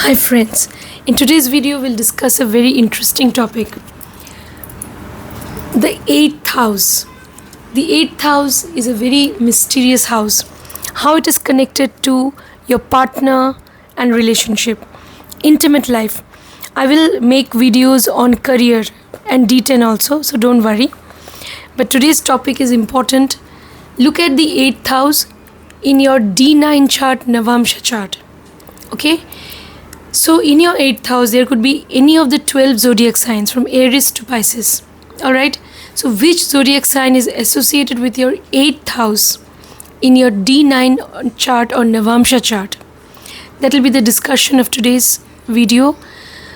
Hi friends, in today's video we'll discuss a very interesting topic. The 8th house. The 8th house is a very mysterious house. How it is connected to your partner and relationship, intimate life. I will make videos on career and D10 also, so don't worry. But today's topic is important. Look at the 8th house in your D9 chart, Navamsha chart. Okay? So in your 8th house, there could be any of the 12 zodiac signs from Aries to Pisces. Alright? So which zodiac sign is associated with your 8th house in your D9 chart or Navamsha chart? That will be the discussion of today's video.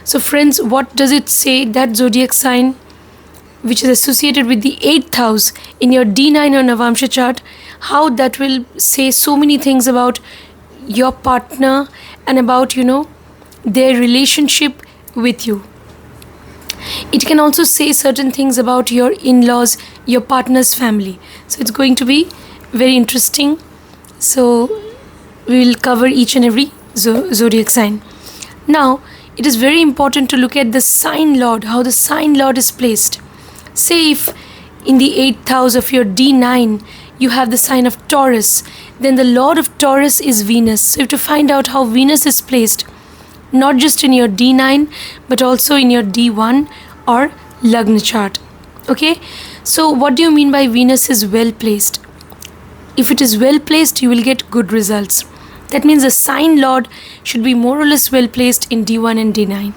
So friends, what does it say, that zodiac sign which is associated with the 8th house in your D9 or Navamsha chart, how that will say so many things about your partner and about, their relationship with you. It can also say certain things about your in-laws, your partner's family. So it's going to be very interesting. So we will cover each and every zodiac sign. Now, it is very important to look at the sign lord, how the sign lord is placed. Say if in the 8th house of your D9 you have the sign of Taurus, then the lord of Taurus is Venus. So you have to find out how Venus is placed, not just in your D9 but also in your D1 or Lagna chart. Okay, so what do you mean by Venus is well placed? If it is well placed, you will get good results. That means the sign lord should be more or less well placed in D1 and D9.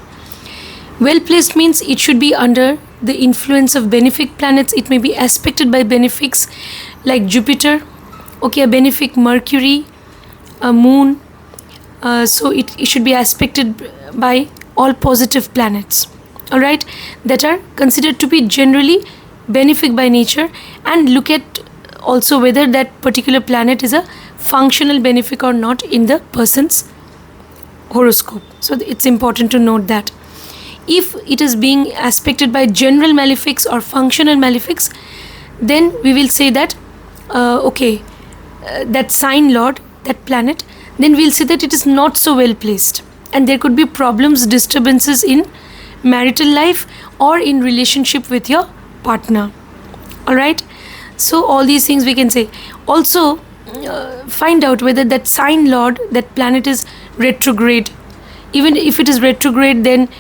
Well placed means it should be under the influence of benefic planets. It may be aspected by benefics like Jupiter, okay, a benefic Mercury, a moon. So it should be aspected by all positive planets, alright, that are considered to be generally benefic by nature, and look at also whether that particular planet is a functional benefic or not in the person's horoscope. So it's important to note that. If it is being aspected by general malefics or functional malefics, then we will say that that sign lord, that planet, then we'll say that it is not so well placed and there could be problems, disturbances in marital life or in relationship with your partner. Alright, so all these things we can say. Also find out whether that sign lord, that planet is retrograde. Even if it is retrograde, then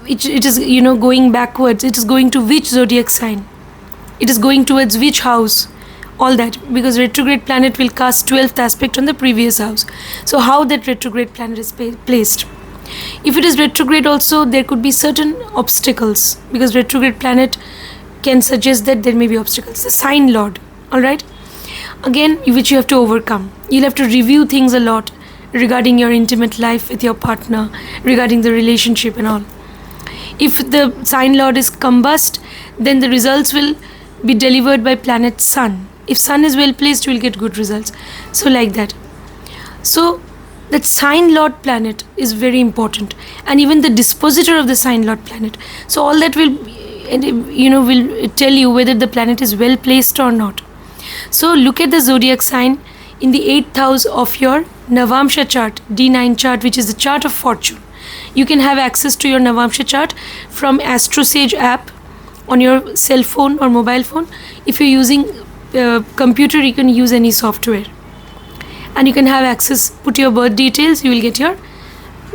it is going backwards. It is going to which zodiac sign, it is going towards which house, all that, because retrograde planet will cast 12th aspect on the previous house. So how that retrograde planet is placed. If it is retrograde also, there could be certain obstacles, because retrograde planet can suggest that there may be obstacles. The sign lord, alright, again, which you have to overcome. You'll have to review things a lot regarding your intimate life with your partner, regarding the relationship and all. If the sign lord is combust, then the results will be delivered by planet sun. If sun is well placed, you will get good results. So like that. So that sign lord planet is very important, and even the dispositor of the sign lord planet. So all that will will tell you whether the planet is well placed or not. So look at the zodiac sign in the 8th house of your Navamsha chart, D9 chart, which is the chart of fortune. You can have access to your Navamsha chart from AstroSage app on your cell phone or mobile phone. If you're using computer, you can use any software, and you can have access, put your birth details, you will get your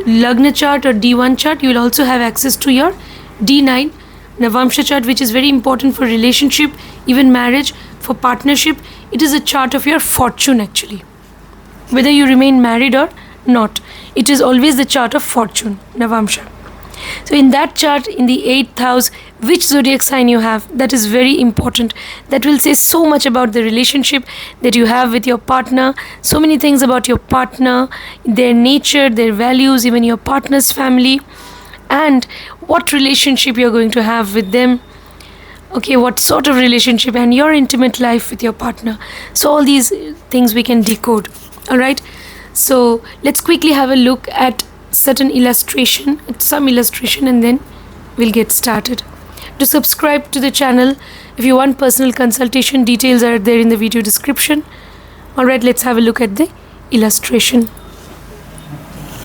Lagna chart or D1 chart. You will also have access to your D9 Navamsha chart, which is very important for relationship, even marriage, for partnership. It is a chart of your fortune actually, whether you remain married or not. It is always the chart of fortune, Navamsha. So in that chart, in the 8th house, which zodiac sign you have, that is very important. That will say so much about the relationship that you have with your partner, so many things about your partner, their nature, their values, even your partner's family, and what relationship you're going to have with them. Okay, what sort of relationship, and your intimate life with your partner. So all these things we can decode. Alright, so let's quickly have a look at some illustration, and then we'll get started. To subscribe to the channel, if you want personal consultation, details are there in the video description. Alright, let's have a look at the illustration.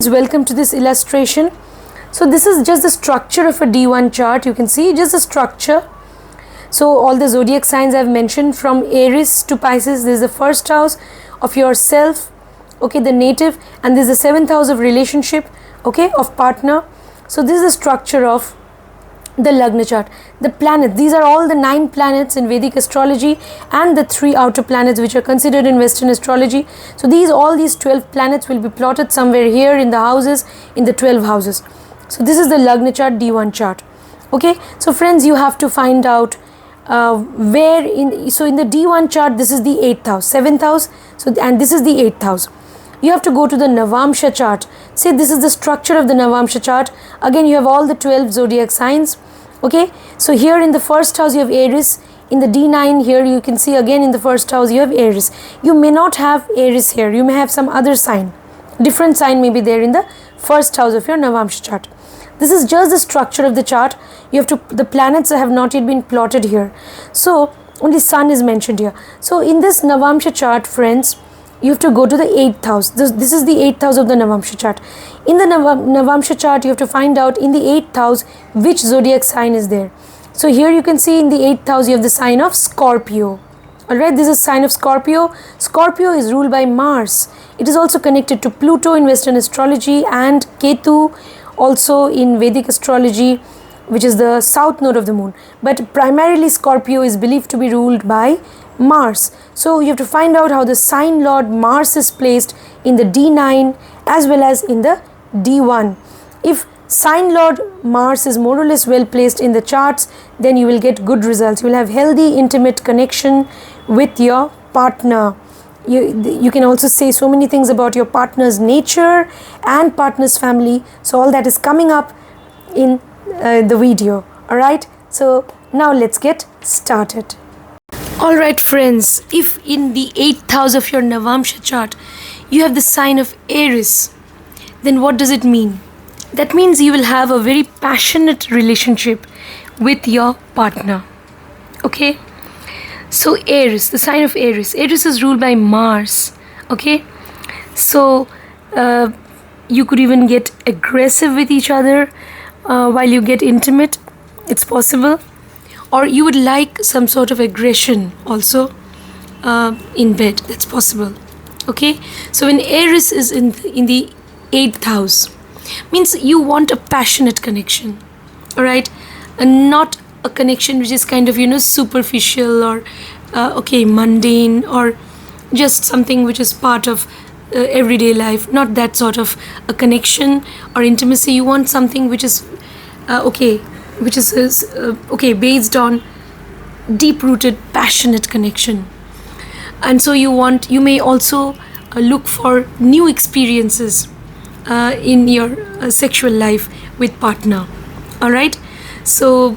Welcome to this illustration. So this is just the structure of a D1 chart. You can see just the structure. So all the zodiac signs I have mentioned, from Aries to Pisces, this is the first house of yourself, okay, the native, and this is the 7th house of relationship, okay, of partner. So this is the structure of the Lagna chart. The planet, these are all the 9 planets in Vedic astrology and the 3 outer planets which are considered in Western astrology. So all these 12 planets will be plotted somewhere here in the houses, in the 12 houses. So this is the Lagna chart, D1 chart. Okay, so friends, you have to find out where in, so in the D1 chart, this is the 8th house, 7th house, so and this is the 8th house. You have to go to the Navamsha chart. Say this is the structure of the Navamsha chart. Again, you have all the 12 zodiac signs. Okay, so here in the first house you have Aries. In the D9 here you can see again in the first house you have Aries. You may not have Aries here. You may have some other sign. Different sign may be there in the first house of your Navamsha chart. This is just the structure of the chart. You have to, the planets have not yet been plotted here. So only Sun is mentioned here. So in this Navamsha chart, friends, you have to go to the 8th house. This is the 8th house of the Navamsha chart. In the Navamsha chart, you have to find out in the 8th house which zodiac sign is there. So here you can see in the 8th house you have the sign of Scorpio. Alright, this is sign of Scorpio. Scorpio is ruled by Mars. It is also connected to Pluto in Western astrology and Ketu also in Vedic astrology, which is the south node of the moon. But primarily Scorpio is believed to be ruled by Mars. So you have to find out how the sign lord Mars is placed in the D9 as well as in the D1. If sign lord Mars is more or less well placed in the charts, then you will get good results. You will have healthy intimate connection with your partner. You can also say so many things about your partner's nature and partner's family. So all that is coming up in the video. Alright, so now let's get started. Alright friends, if in the 8th house of your Navamsha chart you have the sign of Aries, then what does it mean? That means you will have a very passionate relationship with your partner. Okay? So Aries, the sign of Aries. Aries is ruled by Mars. Okay? So you could even get aggressive with each other while you get intimate. It's possible. Or you would like some sort of aggression also in bed. That's possible. Okay? So when Aries is in the 8th house, means you want a passionate connection. Alright? And not a connection which is kind of, superficial or mundane, or just something which is part of everyday life. Not that sort of a connection or intimacy. You want something which is based on deep-rooted, passionate connection. And so you may also look for new experiences in your sexual life with partner. All right, so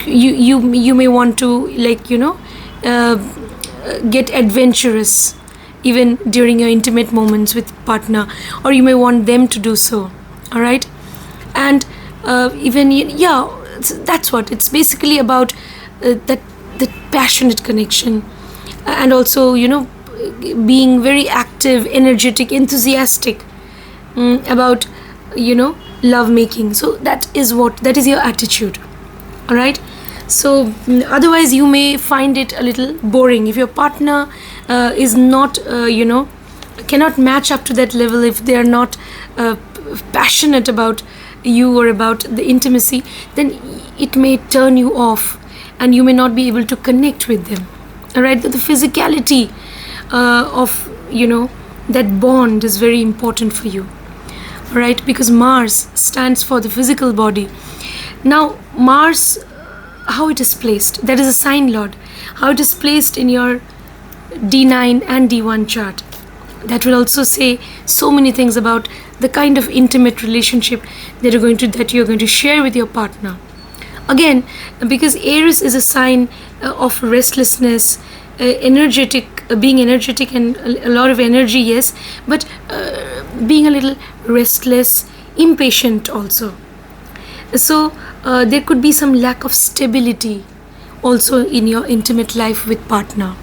you may want to get adventurous even during your intimate moments with partner, or you may want them to do so. All right, and that's what it's basically about, that passionate connection, and also being very active, energetic, enthusiastic about love making. So that is your attitude. All right, so otherwise you may find it a little boring if your partner is not cannot match up to that level. If they are not passionate about you or about the intimacy, then it may turn you off and you may not be able to connect with them. All right, the physicality of that bond is very important for you. All right, because Mars stands for the physical body. Now Mars, how it is placed, that is a sign lord, how it is placed in your D9 and D1 chart, that will also say so many things about the kind of intimate relationship that you're going to share with your partner. Again, because Aries is a sign of restlessness, being energetic and a lot of energy, yes, but being a little restless, impatient also. So there could be some lack of stability also in your intimate life with partner.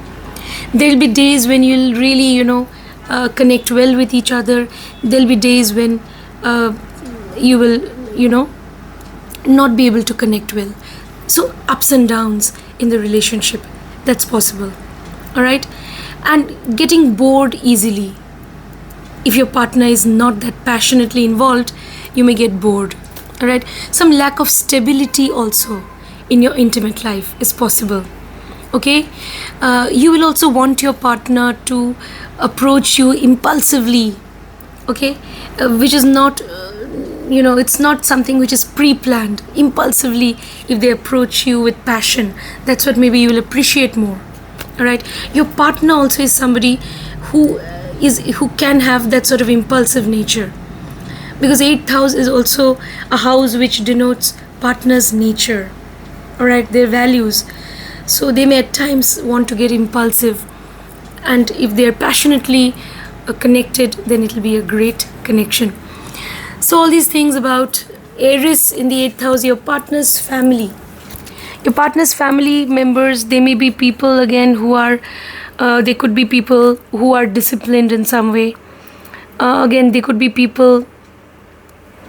There will be days when you'll really connect well with each other. There'll be days when you will, not be able to connect well. So ups and downs in the relationship, that's possible. All right. And getting bored easily. If your partner is not that passionately involved, you may get bored. All right. Some lack of stability also in your intimate life is possible. Okay. You will also want your partner to approach you impulsively. Okay. Which is not, it's not something which is pre-planned. Impulsively, if they approach you with passion, that's what maybe you will appreciate more. All right. Your partner also is somebody who can have that sort of impulsive nature, because 8th house is also a house which denotes partner's nature. All right, their values. So they may at times want to get impulsive, and if they are passionately connected, then it will be a great connection. So all these things about Aries in the 8th house. Your partner's family. Your partner's family members, they may be people again who are they could be people who are disciplined in some way. Again, they could be people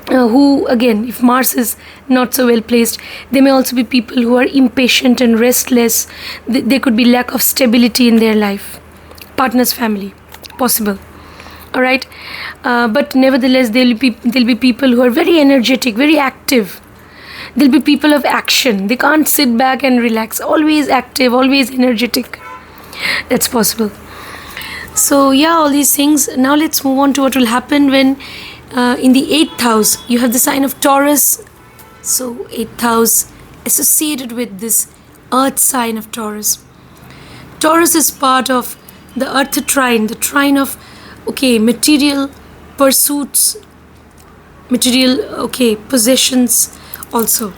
who, again, if Mars is not so well placed, they may also be people who are impatient and restless. There could be lack of stability in their life. Partner's family, possible. All right. But nevertheless, there'll be people who are very energetic, very active. There'll be people of action. They can't sit back and relax. Always active, always energetic. That's possible. So yeah, all these things. Now let's move on to what will happen when in the 8th house you have the sign of Taurus. So 8th house associated with this earth sign of Taurus. Taurus is part of the earth trine, the trine of material pursuits, material possessions also.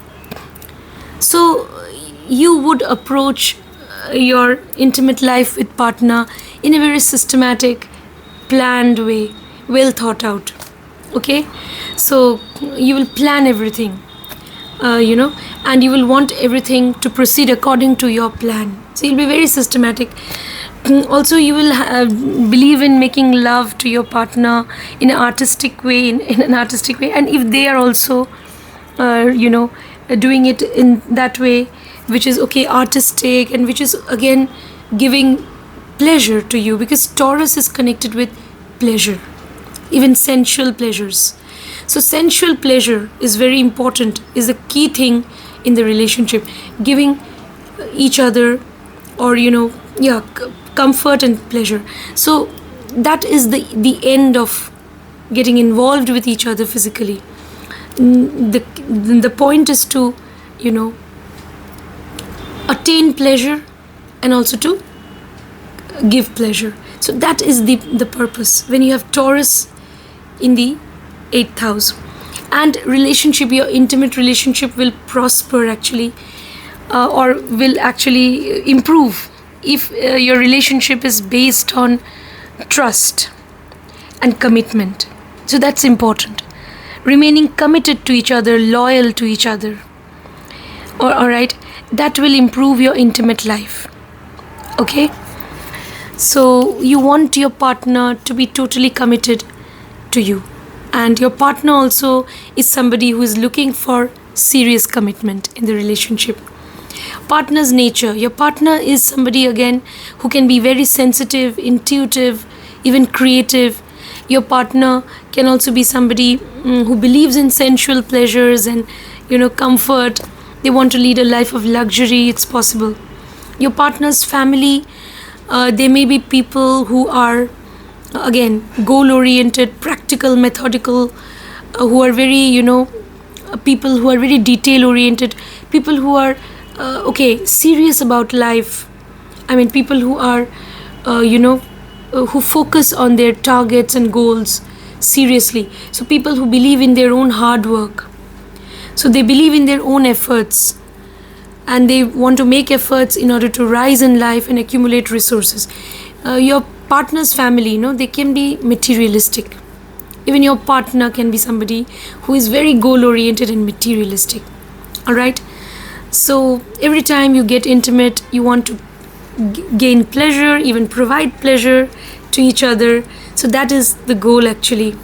So you would approach your intimate life with partner in a very systematic, planned way, well thought out. Okay, so you will plan everything, and you will want everything to proceed according to your plan. So you'll be very systematic. Also, you will believe in making love to your partner in an artistic way, and if they are also doing it in that way, which is artistic, and which is again giving pleasure to you, because Taurus is connected with pleasure, even sensual pleasures. So sensual pleasure is very important, is the key thing in the relationship, giving each other or comfort and pleasure. So that is the end of getting involved with each other physically. The point is to attain pleasure and also to give pleasure. So that is the purpose when you have Taurus in the 8th house. And relationship, your intimate relationship will prosper actually, or will actually improve if your relationship is based on trust and commitment. So that's important. Remaining committed to each other, loyal to each other. Alright, that will improve your intimate life. Okay? So you want your partner to be totally committed to you. And your partner also is somebody who is looking for serious commitment in the relationship. Partner's nature. Your partner is somebody again who can be very sensitive, intuitive, even creative. Your partner can also be somebody who believes in sensual pleasures and comfort. They want to lead a life of luxury. It's possible. Your partner's family, they may be people who are again goal oriented, practical, methodical, who are very people who are very detail oriented, people who are serious about life. I mean, people who are who focus on their targets and goals seriously. So people who believe in their own hard work. So they believe in their own efforts, and they want to make efforts in order to rise in life and accumulate resources. Your partner's family, they can be materialistic. Even your partner can be somebody who is very goal oriented and materialistic. Alright, so every time you get intimate, you want to gain pleasure, even provide pleasure, to each other. So that is the goal actually.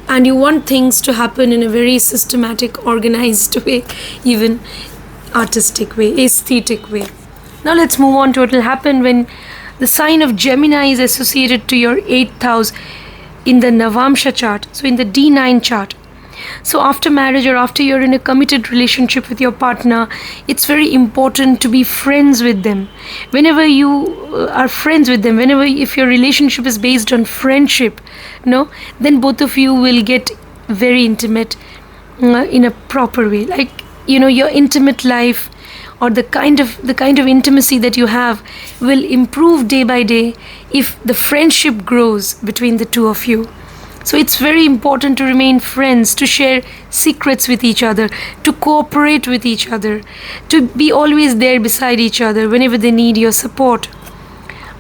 And you want things to happen in a very systematic, organized way, even artistic way, aesthetic way. Now let's move on to what will happen when the sign of Gemini is associated to your 8th house in the Navamsha chart, so in the D9 chart. So after marriage, or after you're in a committed relationship with your partner, it's very important to be friends with them. Whenever you are friends with them, if your relationship is based on friendship, then both of you will get very intimate in a proper way. Like, your intimate life, or the kind of intimacy that you have, will improve day by day if the friendship grows between the two of you. So it's very important to remain friends, to share secrets with each other, to cooperate with each other, to be always there beside each other whenever they need your support.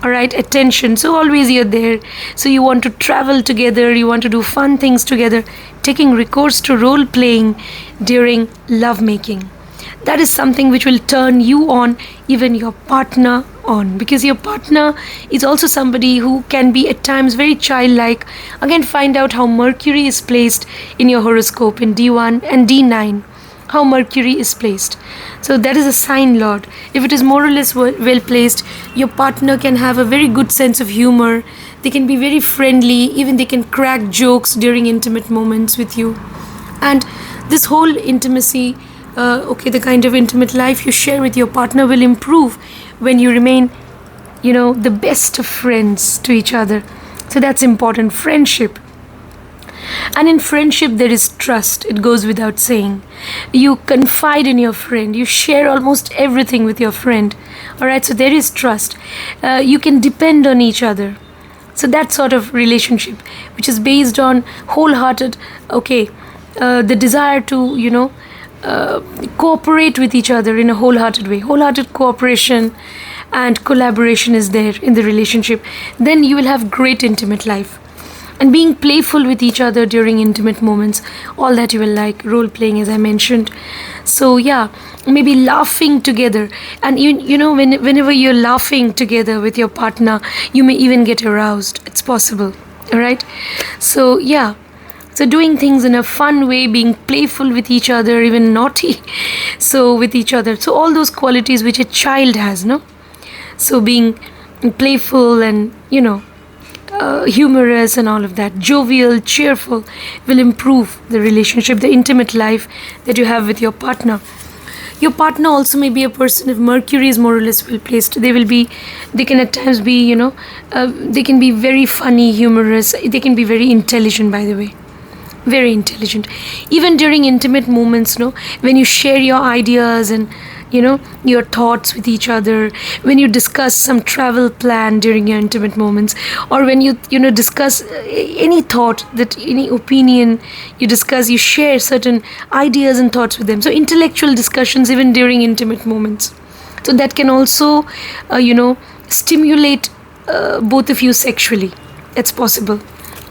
Alright, attention. So always you're there. So you want to travel together, you want to do fun things together, taking recourse to role playing during lovemaking. That is something which will turn you on, even your partner on, because your partner is also somebody who can be at times very childlike. Again, find out how Mercury is placed in your horoscope in D1 and D9, how Mercury is placed. So that is a sign lord. If it is more or less well placed, your partner can have a very good sense of humor. They can be very friendly, even they can crack jokes during intimate moments with you. And this whole intimacy, the kind of intimate life you share with your partner will improve when you remain, the best of friends to each other. So that's important, friendship. And in friendship, there is trust. It goes without saying. You confide in your friend. You share almost everything with your friend. Alright, so there is trust. You can depend on each other. So that sort of relationship, which is based on wholehearted, the desire to, cooperate with each other in a wholehearted way. Wholehearted cooperation and collaboration is there in the relationship. Then you will have great intimate life. And being playful with each other during intimate moments, all that you will like. Role playing, as I mentioned. So yeah, maybe laughing together. And whenever you're laughing together with your partner, you may even get aroused. It's possible. Alright? So yeah. So doing things in a fun way, being playful with each other, even naughty, so with each other. So all those qualities which a child has, no? So being playful and, humorous and all of that, jovial, cheerful, will improve the relationship, the intimate life that you have with your partner. Your partner also may be a person, if Mercury is more or less well placed, they can at times be, they can be very funny, humorous, they can be very intelligent, by the way. Very intelligent. Even during intimate moments, when you share your ideas and, your thoughts with each other, when you discuss some travel plan during your intimate moments, or when you, discuss any thought, any opinion you discuss, you share certain ideas and thoughts with them. So intellectual discussions even during intimate moments. So that can also, stimulate both of you sexually. It's possible.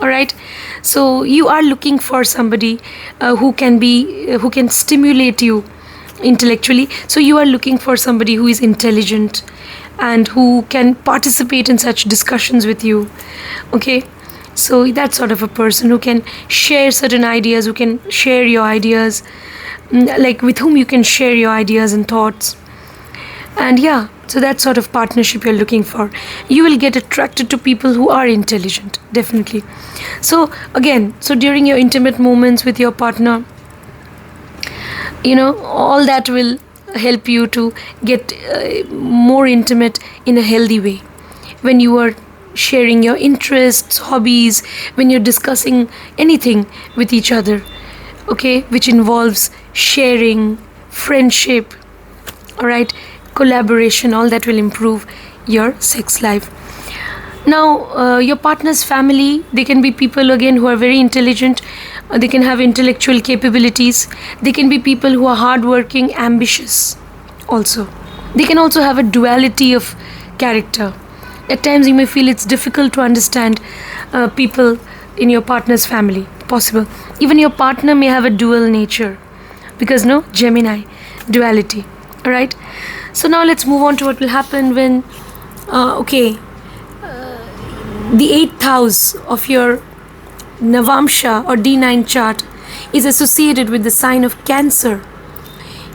Alright, so you are looking for somebody who can stimulate you intellectually. So you are looking for somebody who is intelligent and who can participate in such discussions with you. Okay, so that sort of a person who can share certain ideas, who can share your ideas, like with whom you can share your ideas and thoughts. And yeah, so that sort of partnership you're looking for. You will get attracted to people who are intelligent, definitely. So again, during your intimate moments with your partner, all that will help you to get more intimate in a healthy way. When you are sharing your interests, hobbies, when you're discussing anything with each other, which involves sharing, friendship, alright, collaboration, all that will improve your sex life. Now, your partner's family, they can be people again who are very intelligent. They can have intellectual capabilities. They can be people who are hardworking, ambitious also. They can also have a duality of character. At times you may feel it's difficult to understand people in your partner's family. Possible. Even your partner may have a dual nature. Because Gemini, duality. Alright? the 8th house of your Navamsha or D9 chart is associated with the sign of Cancer,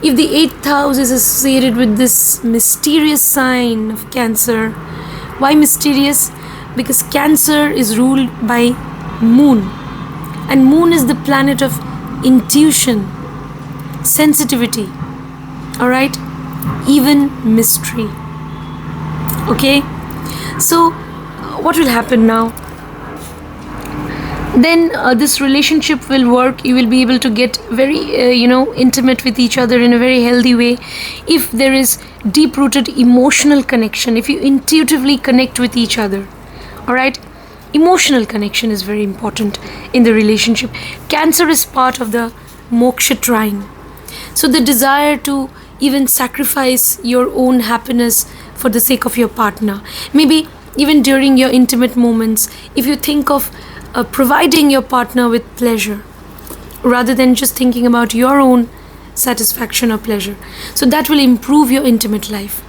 if the 8th house is associated with this mysterious sign of Cancer, why mysterious? Because Cancer is ruled by Moon, and Moon is the planet of intuition, sensitivity, alright, even mystery. Okay, so what will happen now? Then this relationship will work. You will be able to get very intimate with each other in a very healthy way if there is deep rooted emotional connection, if you intuitively connect with each other. All right, emotional connection is very important in the relationship. Cancer is part of the moksha trine, so the desire to even sacrifice your own happiness for the sake of your partner, maybe even during your intimate moments, if you think of providing your partner with pleasure rather than just thinking about your own satisfaction or pleasure, so that will improve your intimate life.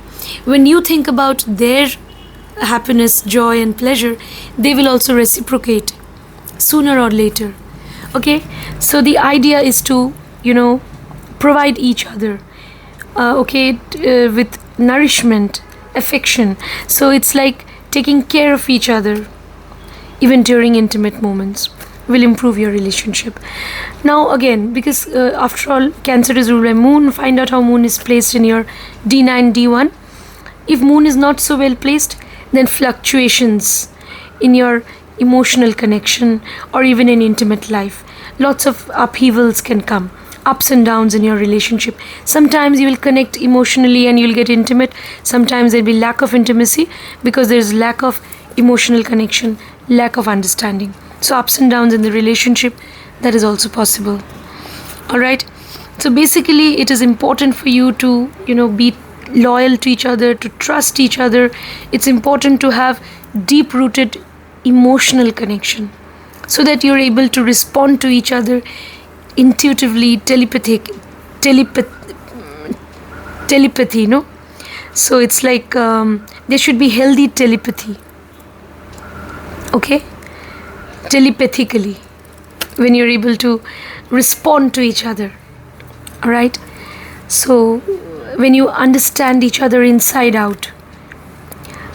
When you think about their happiness, joy and pleasure, they will also reciprocate sooner or later. Okay, so the idea is to provide each other with nourishment, affection. So it's like taking care of each other even during intimate moments will improve your relationship. Now again, because after all, Cancer is ruled by Moon, find out how Moon is placed in your D9, D1. If Moon is not so well placed, then fluctuations in your emotional connection or even in intimate life, lots of upheavals can come, ups and downs in your relationship. Sometimes you will connect emotionally and you'll get intimate. Sometimes there'll be lack of intimacy because there's lack of emotional connection, lack of understanding. So ups and downs in the relationship, that is also possible. All right, so basically it is important for you to be loyal to each other, to trust each other. It's important to have deep rooted emotional connection so that you're able to respond to each other intuitively, telepathy, so it's like there should be healthy telepathy, okay, telepathically, when you're able to respond to each other. All right, so when you understand each other inside out,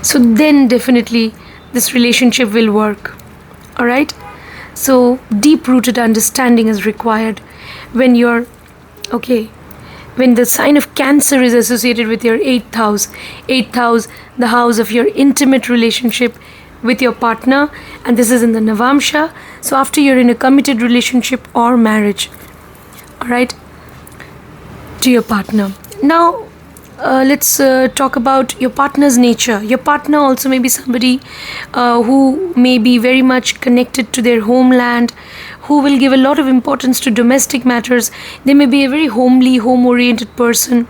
so then definitely this relationship will work. All right, so deep rooted understanding is required when you're when the sign of Cancer is associated with your 8th house, the house of your intimate relationship with your partner, and this is in the Navamsha. So after you're in a committed relationship or marriage, all right, to your partner. Now let's talk about your partner's nature. Your partner also may be somebody who may be very much connected to their homeland, who will give a lot of importance to domestic matters. They may be a very homely, home-oriented person.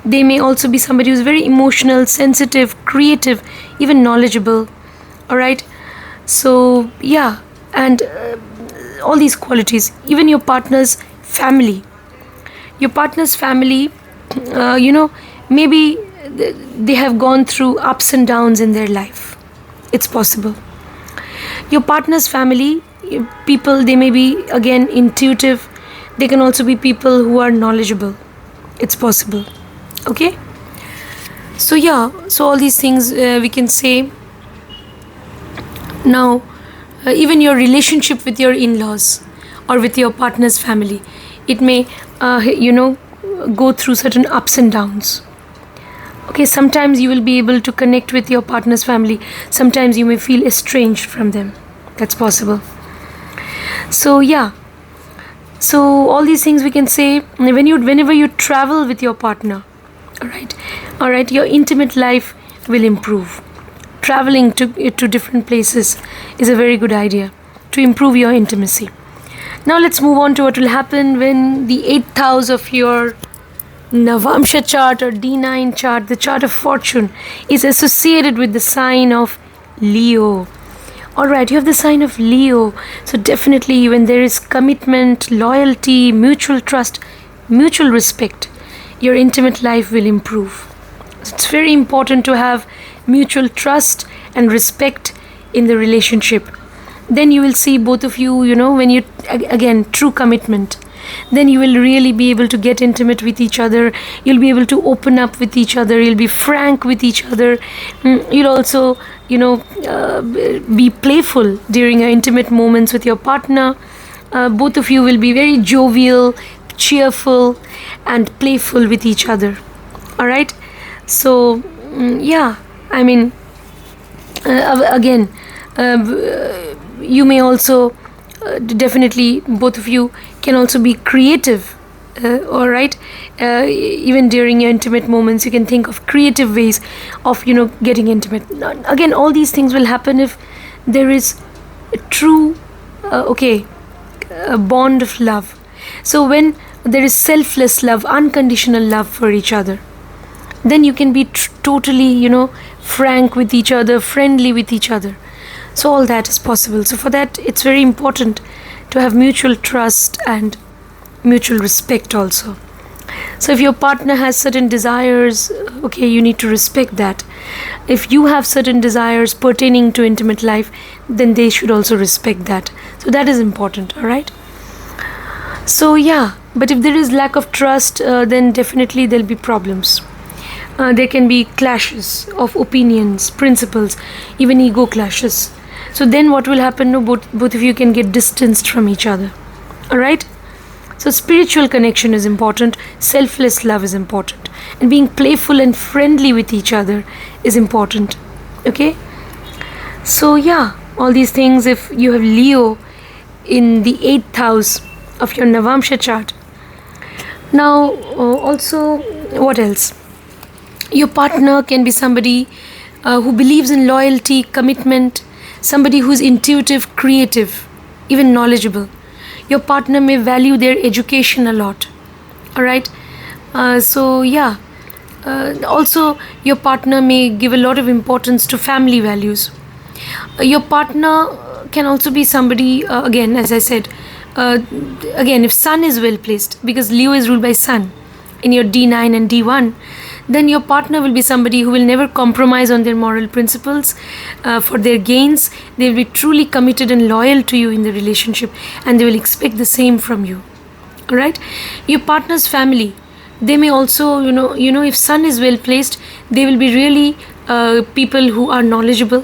They may also be somebody who's very emotional, sensitive, creative, even knowledgeable. All right, so yeah, and all these qualities. Even your partner's family, maybe they have gone through ups and downs in their life. It's possible. Your partner's family people, they may be again intuitive. They can also be people who are knowledgeable. It's possible. Okay, so yeah, so all these things we can say. Now even your relationship with your in-laws or with your partner's family, it may go through certain ups and downs. Okay, sometimes you will be able to connect with your partner's family, sometimes you may feel estranged from them. That's possible. So yeah, so all these things we can say. Whenever you travel with your partner, all right, your intimate life will improve. Traveling to different places is a very good idea to improve your intimacy. Now let's move on to what will happen when the 8th house of your Navamsha chart or D9 chart, the chart of fortune, is associated with the sign of Leo. Alright, you have the sign of Leo. So definitely when there is commitment, loyalty, mutual trust, mutual respect, your intimate life will improve. So it's very important to have mutual trust and respect in the relationship, then you will see both of you, when you, again, true commitment, then you will really be able to get intimate with each other. You'll be able to open up with each other. You'll be frank with each other. You'll also, be playful during your intimate moments with your partner. Both of you will be very jovial, cheerful, and playful with each other. All right. So, again, you may also definitely, both of you can also be creative. All right. Even during your intimate moments, you can think of creative ways of getting intimate. Again, all these things will happen if there is a true a bond of love. So when there is selfless love, unconditional love for each other, then you can be totally frank with each other, friendly with each other. So all that is possible. So for that, it's very important to have mutual trust and mutual respect also. So if your partner has certain desires, you need to respect that. If you have certain desires pertaining to intimate life, then they should also respect that. So that is important. All right. So but if there is lack of trust, then definitely there'll be problems. There can be clashes of opinions, principles, even ego clashes. So then what will happen? Both of you can get distanced from each other. All right. So spiritual connection is important. Selfless love is important. And being playful and friendly with each other is important. Okay. So all these things, if you have Leo in the 8th house of your Navamsha chart. Now, also, what else? Your partner can be somebody who believes in loyalty, commitment, somebody who's intuitive, creative, even knowledgeable. Your partner may value their education a lot. All right. Also, your partner may give a lot of importance to family values. Your partner can also be somebody, again, as I said, if Sun is well placed, because Leo is ruled by Sun in your D9 and D1, then your partner will be somebody who will never compromise on their moral principles for their gains. They will be truly committed and loyal to you in the relationship, and they will expect the same from you. All right. Your partner's family, they may also, if Sun is well placed, they will be really people who are knowledgeable,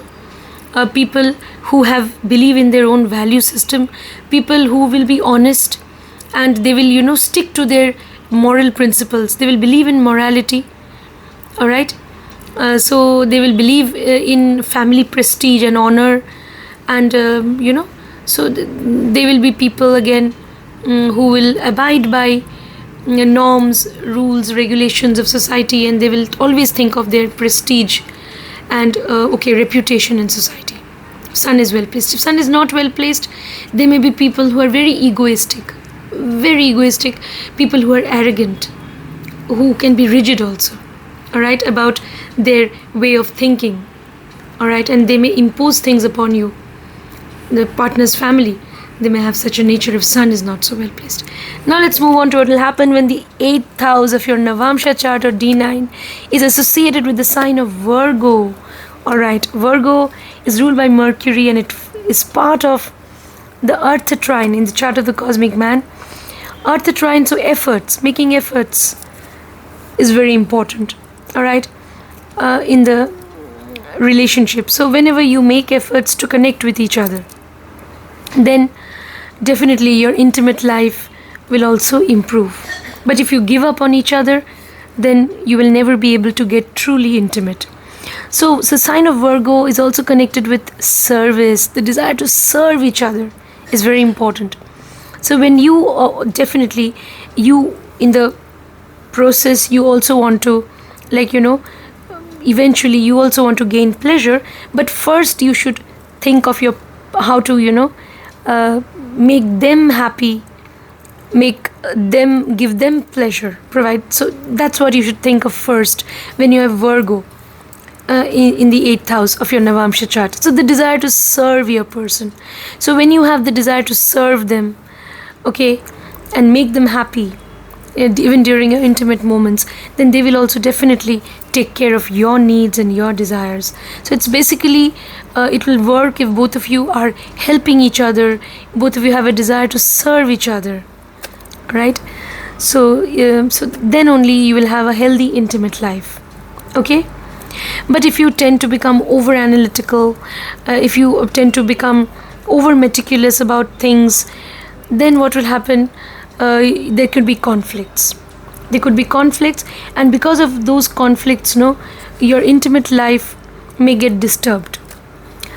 people who believe in their own value system, people who will be honest, and they will stick to their moral principles. They will believe in morality. All right. So they will believe in family prestige and honor, and so they will be people again who will abide by norms, rules, regulations of society, and they will always think of their prestige and reputation in society. Sun is well placed. If Sun is not well placed, there may be people who are very egoistic, people who are arrogant, who can be rigid also. All right, about their way of thinking. All right, and they may impose things upon you. The partner's family, they may have such a nature if Sun is not so well placed. Now let's move on to what will happen when the 8th house of your Navamsha chart or D9 is associated with the sign of Virgo. All right, Virgo is ruled by Mercury, and it is part of the Earth trine in the chart of the cosmic man. Earth trine, so making efforts is very important. All right, in the relationship. So whenever you make efforts to connect with each other, then definitely your intimate life will also improve. But if you give up on each other, then you will never be able to get truly intimate. So the sign of Virgo is also connected with service. The desire to serve each other is very important. So when you definitely, you in the process, you also want to, eventually you also want to gain pleasure, but first you should think of how to make them happy, give them pleasure, provide. So that's what you should think of first when you have Virgo in the 8th house of your Navamsha chart. So the desire to serve your person. So when you have the desire to serve them, and make them happy, even during your intimate moments, then they will also definitely take care of your needs and your desires. So it's basically it will work if both of you are helping each other, both of you have a desire to serve each other, right? So then only you will have a healthy intimate life. Okay. But if you tend to become over analytical, if you tend to become over meticulous about things, then what will happen? There could be conflicts. There could be conflicts, and because of those conflicts, your intimate life may get disturbed.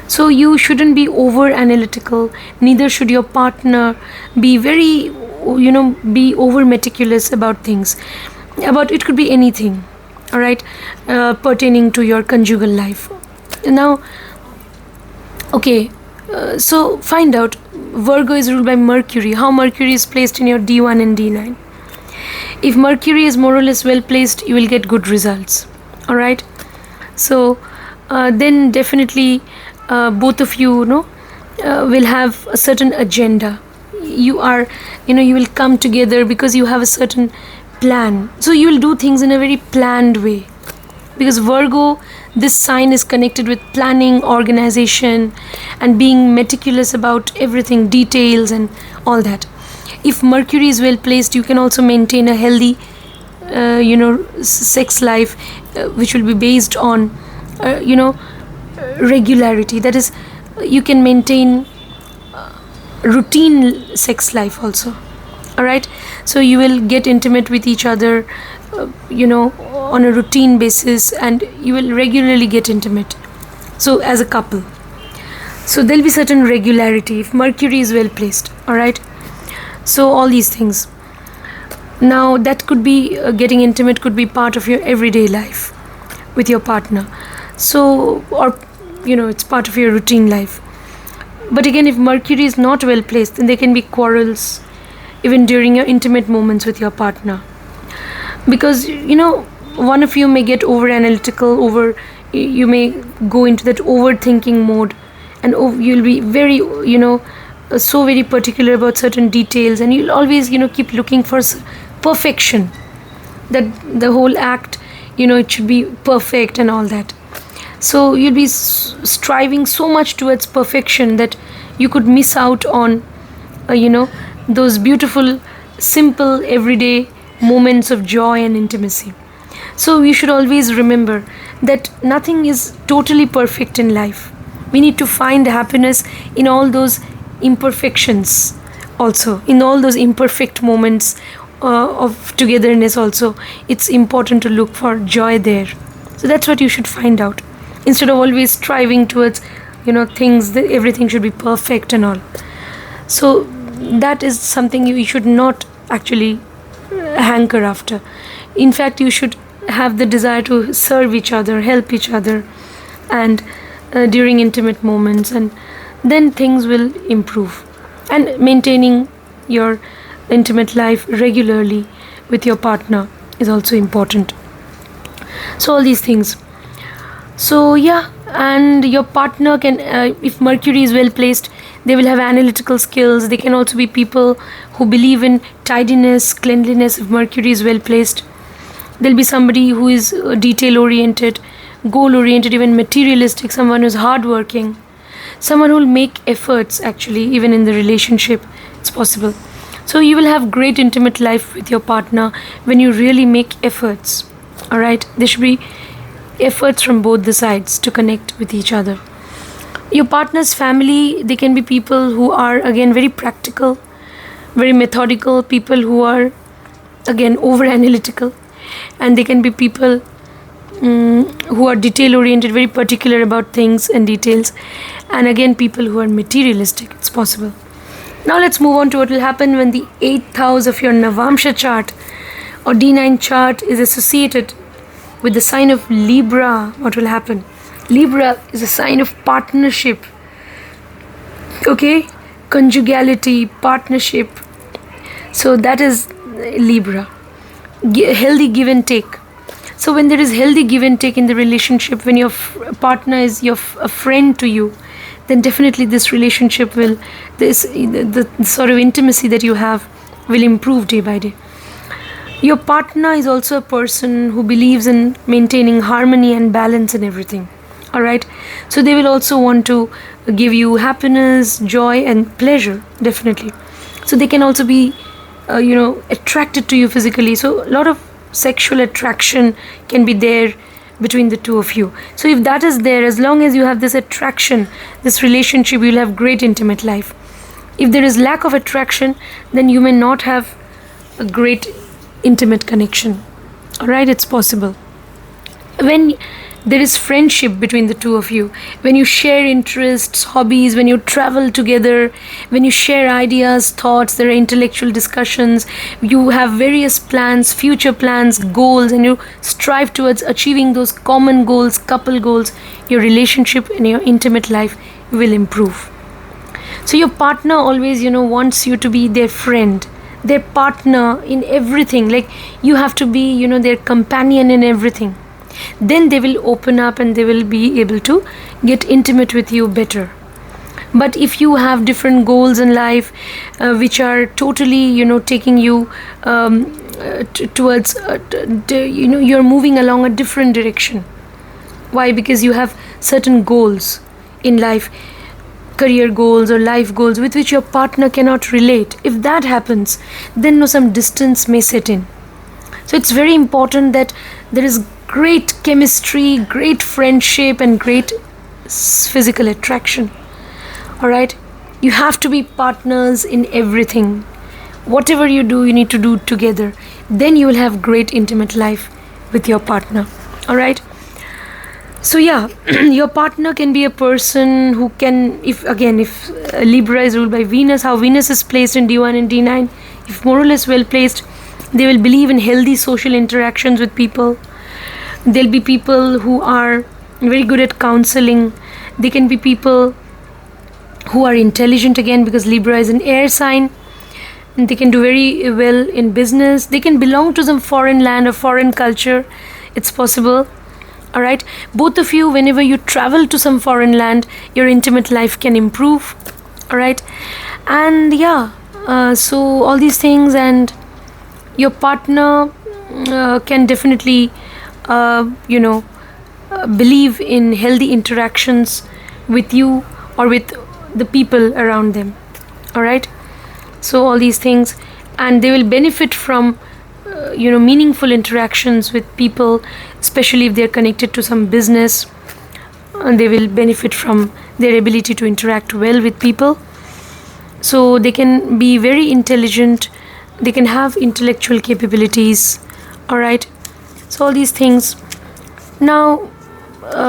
So you shouldn't be over analytical. Neither should your partner be very, be over meticulous about things. About it could be anything. All right, pertaining to your conjugal life. Now, okay, so find out. Virgo is ruled by Mercury. How Mercury is placed in your D1 and D9. If Mercury is more or less well placed, you will get good results. All right. So then definitely both of you, will have a certain agenda. You are, you will come together because you have a certain plan. So you will do things in a very planned way, because Virgo, this sign is connected with planning, organization, and being meticulous about everything, details and all that. If Mercury is well placed, you can also maintain a healthy sex life, which will be based on regularity. That is, you can maintain routine sex life also. All right, so you will get intimate with each other, on a routine basis, and you will regularly get intimate. So as a couple, so there'll be certain regularity if Mercury is well placed. All right, so all these things. Now that could be getting intimate could be part of your everyday life with your partner. So, or it's part of your routine life. But again, if Mercury is not well placed, then there can be quarrels even during your intimate moments with your partner, because one of you may get over analytical, you may go into that overthinking mode, and you'll be very so very particular about certain details, and you'll always keep looking for perfection, that the whole act it should be perfect and all that. So you'll be striving so much towards perfection that you could miss out on those beautiful, simple, everyday moments of joy and intimacy. So we should always remember that nothing is totally perfect in life. We need to find happiness in all those imperfections also, in all those imperfect moments of togetherness also. It's important to look for joy there. So that's what you should find out, instead of always striving towards things that everything should be perfect and all. So that is something you should not actually hanker after. In fact, you should have the desire to serve each other, help each other, and during intimate moments, and then things will improve. And maintaining your intimate life regularly with your partner is also important. So all these things. So yeah, and your partner can, if Mercury is well placed, they will have analytical skills. They can also be people who believe in tidiness, cleanliness. If Mercury is well placed, there'll be somebody who is detail oriented, goal oriented, even materialistic, someone who's hardworking, someone who will make efforts actually even in the relationship. It's possible. So you will have great intimate life with your partner when you really make efforts. All right, there should be efforts from both the sides to connect with each other. Your partner's family, they can be people who are again very practical, very methodical, people who are again over analytical, and they can be people who are detail oriented, very particular about things and details, and again people who are materialistic. It's possible. Now let's move on to what will happen when the 8th house of your Navamsha chart or D9 chart is associated with the sign of Libra. What will happen? Libra is a sign of partnership. Okay? Conjugality, partnership. So that is Libra. Healthy give and take. So when there is healthy give and take in the relationship, when your partner is a friend to you, then definitely this relationship will, the sort of intimacy that you have will improve day by day. Your partner is also a person who believes in maintaining harmony and balance in everything. Alright, so they will also want to give you happiness, joy, and pleasure, definitely. So they can also be, attracted to you physically. So a lot of sexual attraction can be there between the two of you. So if that is there, as long as you have this attraction, this relationship, you'll have great intimate life. If there is lack of attraction, then you may not have a great intimate connection. Alright, it's possible. When there is friendship between the two of you, when you share interests, hobbies, when you travel together, when you share ideas, thoughts, there are intellectual discussions, you have various plans, future plans, goals, and you strive towards achieving those common goals, couple goals, your relationship and your intimate life will improve. So your partner always, wants you to be their friend, their partner in everything. Like you have to be, their companion in everything. Then they will open up and they will be able to get intimate with you better. But if you have different goals in life, which are totally, taking you towards, you're moving along a different direction. Why? Because you have certain goals in life, career goals or life goals with which your partner cannot relate. If that happens, then some distance may set in. So it's very important that there is great chemistry, great friendship, and great physical attraction. Alright, you have to be partners in everything. Whatever you do, you need to do together. Then you will have great intimate life with your partner. Alright, so yeah, your partner can be a person who can, if Libra is ruled by Venus, how Venus is placed in D1 and D9, if more or less well placed, they will believe in healthy social interactions with people. There'll be people who are very good at counseling. They can be people who are intelligent, again, because Libra is an air sign. And they can do very well in business. They can belong to some foreign land or foreign culture. It's possible. Alright, both of you, whenever you travel to some foreign land, your intimate life can improve. Alright, and so all these things, and your partner can definitely believe in healthy interactions with you or with the people around them. Alright, so all these things, and they will benefit from meaningful interactions with people, especially if they are connected to some business, and they will benefit from their ability to interact well with people. So they can be very intelligent, they can have intellectual capabilities. Alright, so all these things. Now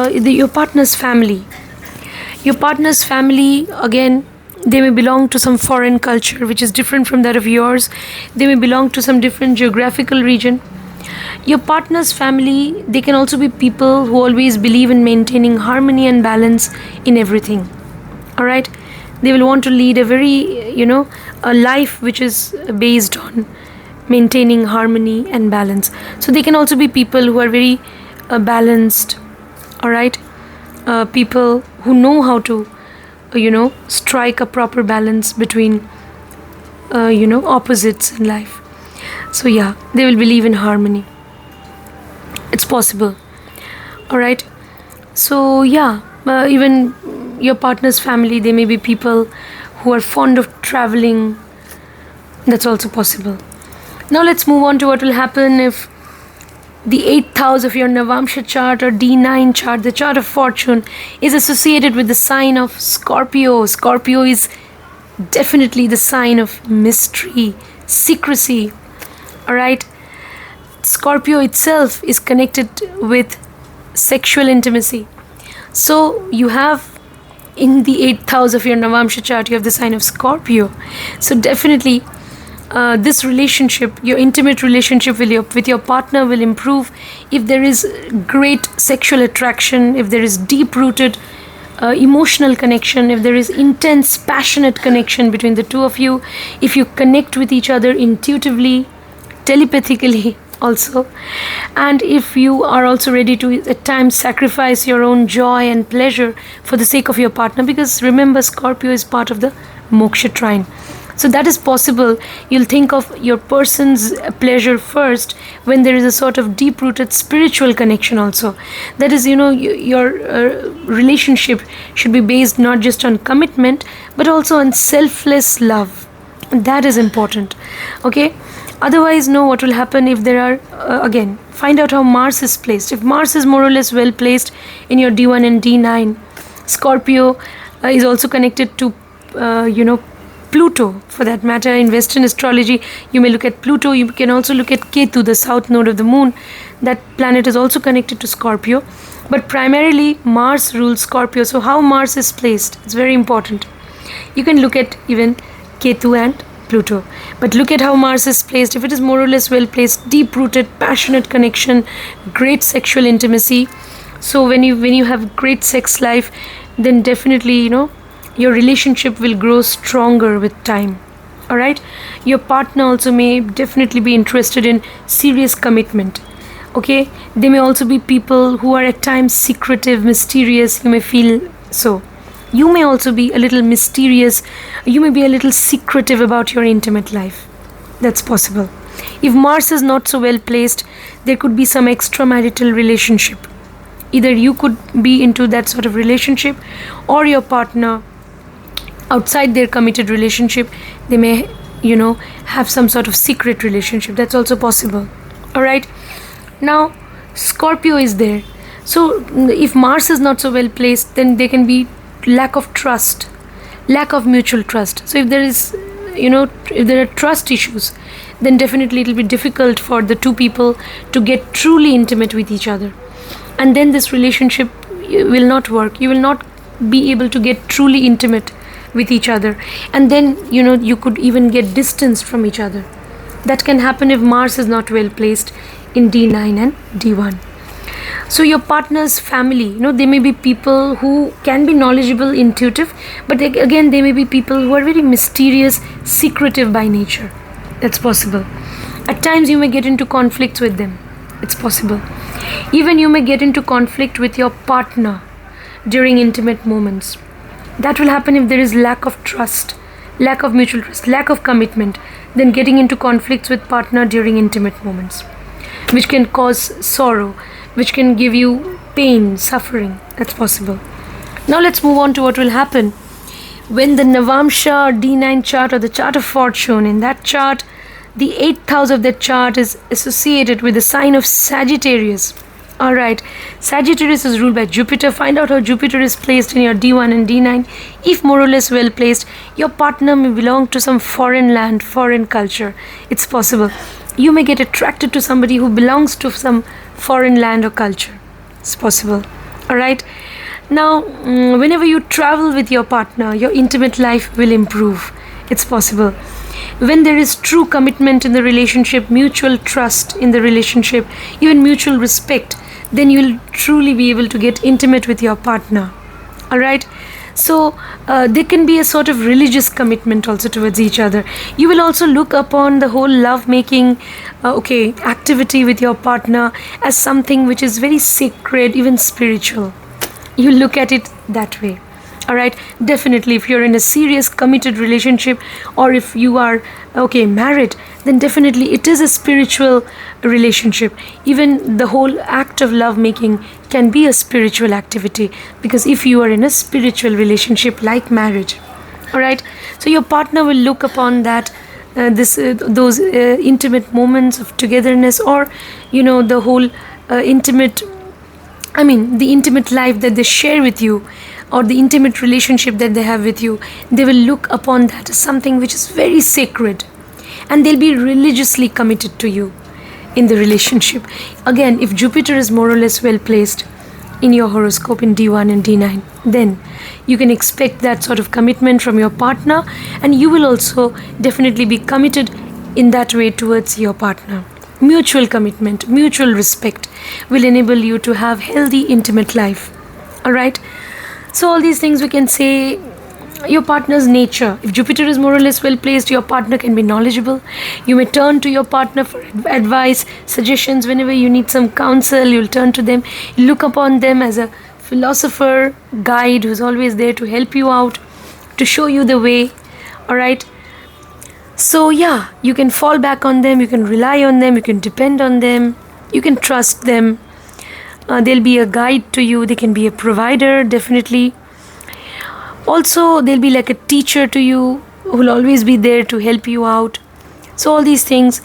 your partner's family, again, they may belong to some foreign culture which is different from that of yours. They may belong to some different geographical region. Your partner's family, they can also be people who always believe in maintaining harmony and balance in everything. Alright, they will want to lead a very a life which is based on maintaining harmony and balance. So they can also be people who are very balanced. Alright, people who know how to strike a proper balance between opposites in life. So yeah, they will believe in harmony. It's possible. Alright, so yeah, even your partner's family, they may be people who are fond of traveling. That's also possible. Now let's move on to what will happen if the 8th house of your Navamsha chart or D9 chart, the chart of fortune, is associated with the sign of Scorpio. Scorpio is definitely the sign of mystery, secrecy. Alright, Scorpio itself is connected with sexual intimacy. So you have in the 8th house of your Navamsha chart, you have the sign of Scorpio. So definitely this relationship, your intimate relationship with your partner will improve if there is great sexual attraction, if there is deep-rooted emotional connection, if there is intense, passionate connection between the two of you, if you connect with each other intuitively, telepathically also, and if you are also ready to at times sacrifice your own joy and pleasure for the sake of your partner, because remember, Scorpio is part of the moksha trine. So that is possible. You'll think of your person's pleasure first when there is a sort of deep-rooted spiritual connection also. That is, your relationship should be based not just on commitment, but also on selfless love. That is important. Okay? Otherwise, what will happen if there are, again, find out how Mars is placed. If Mars is more or less well placed in your D1 and D9, Scorpio is also connected to, Pluto, for that matter. In Western astrology, you may look at Pluto. You can also look at Ketu, the south node of the moon. That planet is also connected to Scorpio. But primarily, Mars rules Scorpio. So how Mars is placed, it's very important. You can look at even Ketu and Pluto. But look at how Mars is placed. If it is more or less well placed, deep-rooted, passionate connection, great sexual intimacy. So when you have great sex life, then definitely, your relationship will grow stronger with time. Alright? Your partner also may definitely be interested in serious commitment. Okay? They may also be people who are at times secretive, mysterious. You may feel so. You may also be a little mysterious. You may be a little secretive about your intimate life. That's possible. If Mars is not so well placed, there could be some extramarital relationship. Either you could be into that sort of relationship, or your partner, outside their committed relationship, they may, have some sort of secret relationship. That's also possible. Alright? Now, Scorpio is there. So, if Mars is not so well placed, then there can be lack of trust, lack of mutual trust. So, if there is, if there are trust issues, then definitely it will be difficult for the two people to get truly intimate with each other. And then this relationship will not work. You will not be able to get truly intimate with each other. And then, you could even get distanced from each other. That can happen if Mars is not well placed in D9 and D1. So your partner's family, they may be people who can be knowledgeable, intuitive, but again, they may be people who are very mysterious, secretive by nature. That's possible. At times you may get into conflicts with them. It's possible. Even you may get into conflict with your partner during intimate moments. That will happen if there is lack of trust, lack of mutual trust, lack of commitment, then getting into conflicts with partner during intimate moments, which can cause sorrow, which can give you pain, suffering. That's possible. Now let's move on to what will happen when the Navamsha D9 chart, or the chart of fortune, in that chart, the 8th house of that chart is associated with the sign of Sagittarius. Alright, Sagittarius is ruled by Jupiter. Find out how Jupiter is placed in your D1 and D9. If more or less well placed, your partner may belong to some foreign land, foreign culture. It's possible. You may get attracted to somebody who belongs to some foreign land or culture. It's possible. Alright. Now, whenever you travel with your partner, your intimate life will improve. It's possible. When there is true commitment in the relationship, mutual trust in the relationship, even mutual respect, then you'll truly be able to get intimate with your partner. Alright? So, there can be a sort of religious commitment also towards each other. You will also look upon the whole love-making activity with your partner as something which is very sacred, even spiritual. You look at it that way. Alright, definitely if you're in a serious committed relationship, or if you are married, then definitely it is a spiritual relationship. Even the whole act of love making can be a spiritual activity, because if you are in a spiritual relationship like marriage, alright, so your partner will look upon that those intimate moments of togetherness, or the whole the intimate life that they share with you, or the intimate relationship that they have with you. They will look upon that as something which is very sacred, and they'll be religiously committed to you in the relationship. Again, if Jupiter is more or less well placed in your horoscope in D1 and D9, then you can expect that sort of commitment from your partner, and you will also definitely be committed in that way towards your partner. Mutual commitment, mutual respect will enable you to have healthy, intimate life. Alright? So all these things we can say. Your partner's nature. If Jupiter is more or less well placed, your partner can be knowledgeable. You may turn to your partner for advice, suggestions. Whenever you need some counsel, you'll turn to them. You look upon them as a philosopher, guide who's always there to help you out, to show you the way. Alright? So yeah, you can fall back on them, you can rely on them, you can depend on them, you can trust them. They'll be a guide to you, they can be a provider, definitely. Also, they'll be like a teacher to you who will always be there to help you out. So all these things,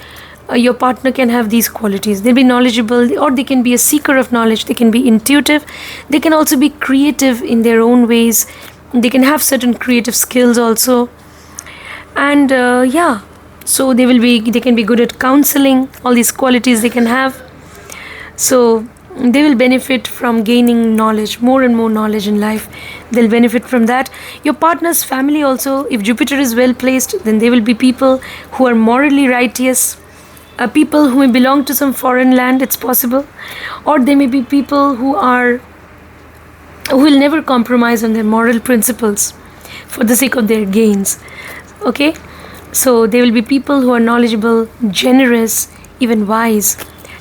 your partner can have these qualities. They'll be knowledgeable, or they can be a seeker of knowledge. They can be intuitive. They can also be creative in their own ways. They can have certain creative skills also. And yeah, so they can be good at counseling. All these qualities they can have. So they will benefit from gaining knowledge, more and more knowledge in life. They'll benefit from that. Your partner's family also, if Jupiter is well placed, then they will be people who are morally righteous, people who may belong to some foreign land, it's possible. Or they may be people who will never compromise on their moral principles for the sake of their gains. Okay, so they will be people who are knowledgeable, generous, even wise.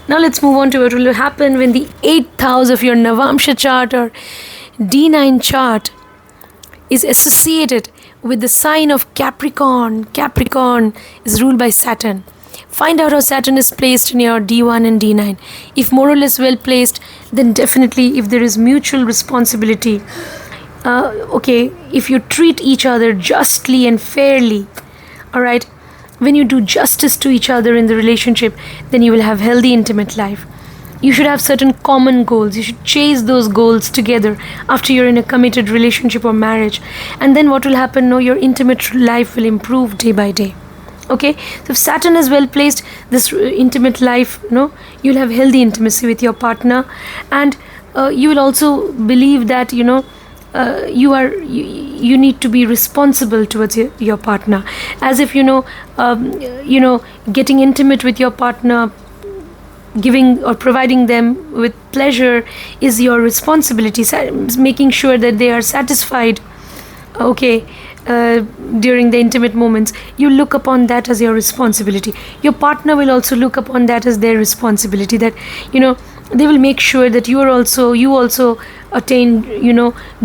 Now let's move on to what will happen when the 8th house of your Navamsha chart or D9 chart is associated with the sign of Capricorn. Capricorn is ruled by Saturn. Find out how Saturn is placed in your D1 and D9. If more or less well placed, then definitely if there is mutual responsibility, okay, if you treat each other justly and fairly, all right, when you do justice to each other in the relationship, then you will have healthy intimate life. You should have certain common goals. You should chase those goals together after you're in a committed relationship or marriage. And then what will happen? No, your intimate life will improve day by day. Okay, so if Saturn is well placed, this intimate life, you'll have healthy intimacy with your partner, and you will also believe that you need to be responsible towards your partner, as if getting intimate with your partner, giving or providing them with pleasure is your responsibility. Making sure that they are satisfied, okay, during the intimate moments, you look upon that as your responsibility. Your partner will also look upon that as their responsibility, that they will make sure that you also attain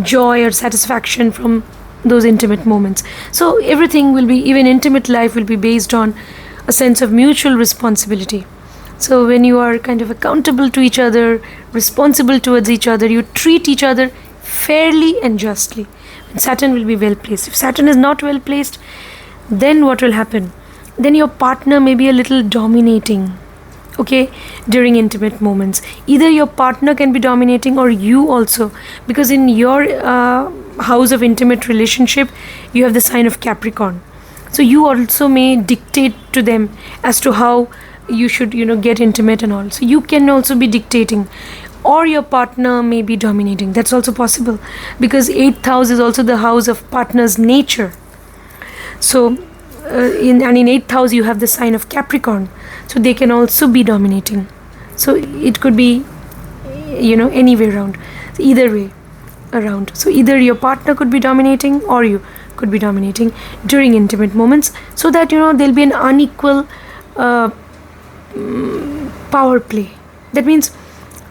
joy or satisfaction from those intimate moments. So everything will be, even intimate life will be based on a sense of mutual responsibility. So when you are kind of accountable to each other, responsible towards each other, you treat each other fairly and justly. Saturn will be well placed. If Saturn is not well placed, then what will happen? Then your partner may be a little dominating, okay, during intimate moments. Either your partner can be dominating or you also, because in your house of intimate relationship, you have the sign of Capricorn. So you also may dictate to them as to how you should, get intimate and all. So you can also be dictating. Or your partner may be dominating. That's also possible, because 8th house is also the house of partner's nature. So in 8th house you have the sign of Capricorn, so they can also be dominating. So it could be any way around, either way around. So either your partner could be dominating or you could be dominating during intimate moments, so that there'll be an unequal power play. That means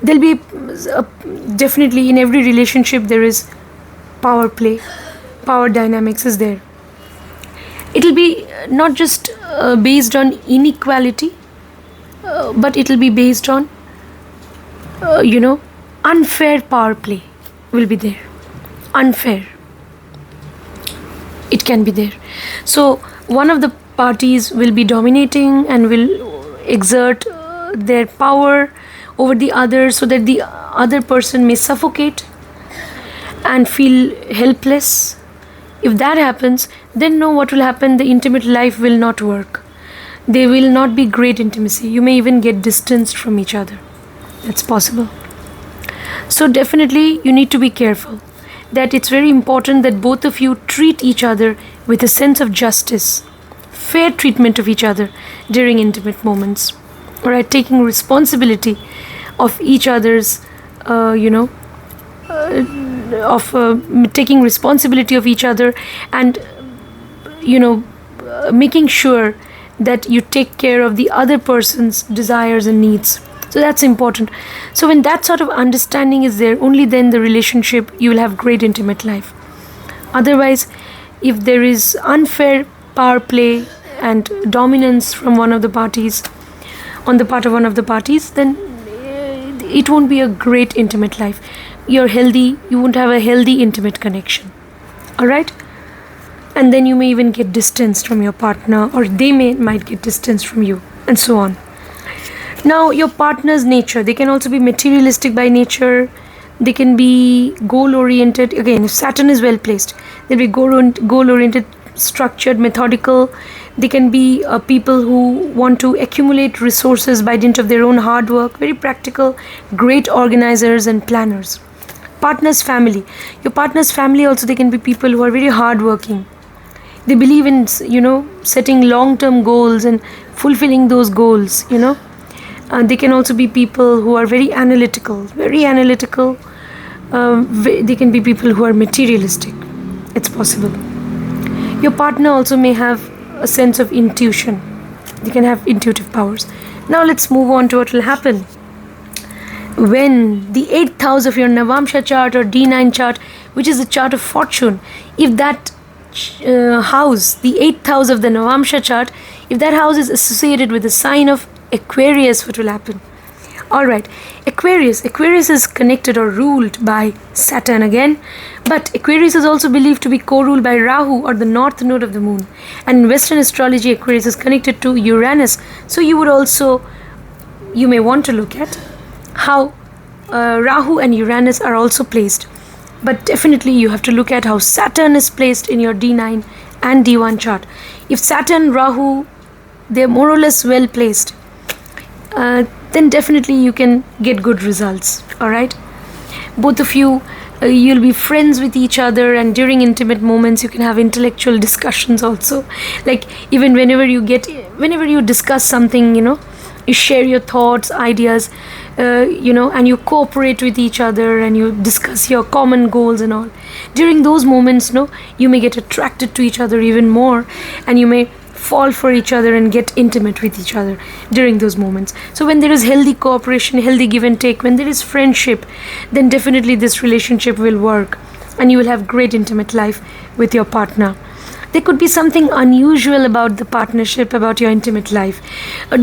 there'll be definitely in every relationship there is power play, power dynamics is there. It'll be not just based on inequality, but it'll be based on unfair power play will be there. Unfair, it can be there. So one of the parties will be dominating and will exert their power over the other, so that the other person may suffocate and feel helpless. If that happens, then know what will happen. The intimate life will not work. There will not be great intimacy. You may even get distanced from each other. That's possible. So definitely you need to be careful. That it's very important that both of you treat each other with a sense of justice, fair treatment of each other during intimate moments. Alright, taking responsibility of each other's, taking responsibility of each other, and making sure that you take care of the other person's desires and needs. So that's important. So when that sort of understanding is there, only then the relationship, you will have great intimate life. Otherwise, if there is unfair power play and dominance from one of the parties, on the part of one of the parties, then it won't be a great intimate life. You won't have a healthy intimate connection. Alright? And then you may even get distanced from your partner, or they might get distanced from you, and so on. Now, your partner's nature, they can also be materialistic by nature. They can be goal-oriented. Again, if Saturn is well placed, they'll be goal-oriented, structured, methodical. They can be people who want to accumulate resources by dint of their own hard work, very practical, great organizers and planners. Partner's family. Your partner's family also, they can be people who are very hardworking. They believe in, setting long-term goals and fulfilling those goals, They can also be people who are very analytical. They can be people who are materialistic. It's possible. Your partner also may have a sense of intuition. They can have intuitive powers. Now let's move on to what will happen when the 8th house of your Navamsha chart or D9 chart, which is the chart of fortune, if that house, the 8th house of the Navamsha chart, if that house is associated with the sign of Aquarius, what will happen? Alright, Aquarius is connected or ruled by Saturn again, but Aquarius is also believed to be co-ruled by Rahu, or the north node of the moon. And in Western astrology, Aquarius is connected to Uranus. So you may want to look at how Rahu and Uranus are also placed. But definitely you have to look at how Saturn is placed in your D9 and D1 chart. If Saturn, Rahu, they're more or less well placed, then definitely you can get good results. All both of you, you'll be friends with each other, and during intimate moments you can have intellectual discussions also. Like even whenever you discuss something, you share your thoughts, ideas, and you cooperate with each other, and you discuss your common goals and all. During those moments, you may get attracted to each other even more, and you may fall for each other and get intimate with each other during those moments. So when there is healthy cooperation, healthy give and take, when there is friendship, then definitely this relationship will work, and you will have great intimate life with your partner. There could be something unusual about the partnership, about your intimate life,